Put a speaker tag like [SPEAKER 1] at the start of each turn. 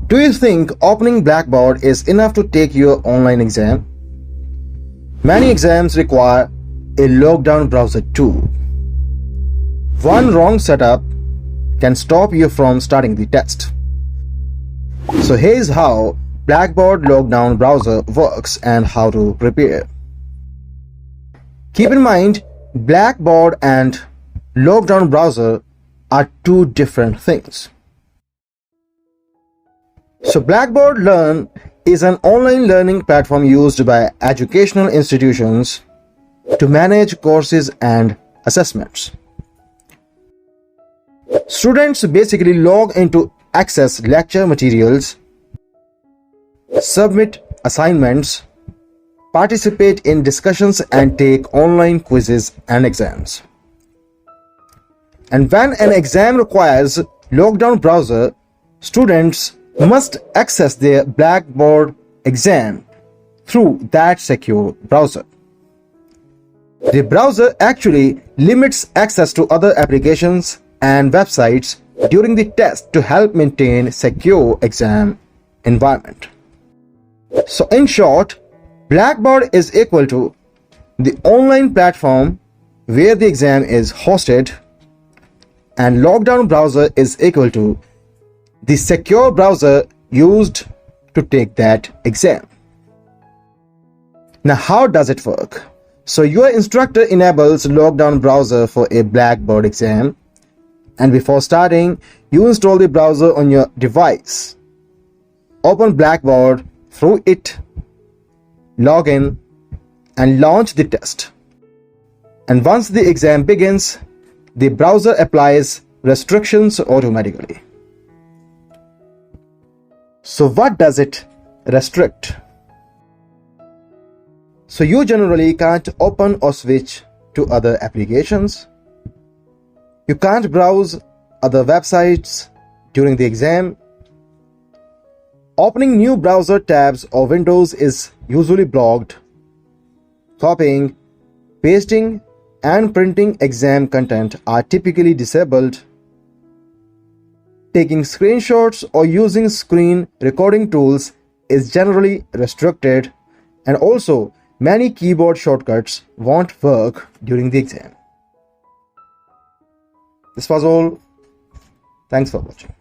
[SPEAKER 1] Do you think opening Blackboard is enough to take your online exam? Many exams require a lockdown browser too. One wrong setup can stop you from starting the test. So here's how Blackboard LockDown Browser works and how to prepare. Keep in mind, Blackboard and LockDown Browser are two different things. So Blackboard Learn is an online learning platform used by educational institutions to manage courses and assessments. Students basically log in to access lecture materials, submit assignments, participate in discussions, and take online quizzes and exams. And when an exam requires lockdown browser, students must access their Blackboard exam through that secure browser. The browser actually limits access to other applications and websites during the test to help maintain secure exam environment. So in short, Blackboard is equal to the online platform where the exam is hosted, and lockdown browser is equal to the secure browser used to take that exam. Now, how does it work? So your instructor enables lockdown browser for a Blackboard exam, and before starting, you install the browser on your device. Open Blackboard through it, log in, and launch the test. And once the exam begins, the browser applies restrictions automatically. So what does it restrict? So you generally can't open or switch to other applications. You can't browse other websites during the exam. Opening new browser tabs or windows is usually blocked. Copying, pasting, and printing exam content are typically disabled. Taking screenshots or using screen recording tools is generally restricted, and also many keyboard shortcuts won't work during the exam. This was all. Thanks for watching.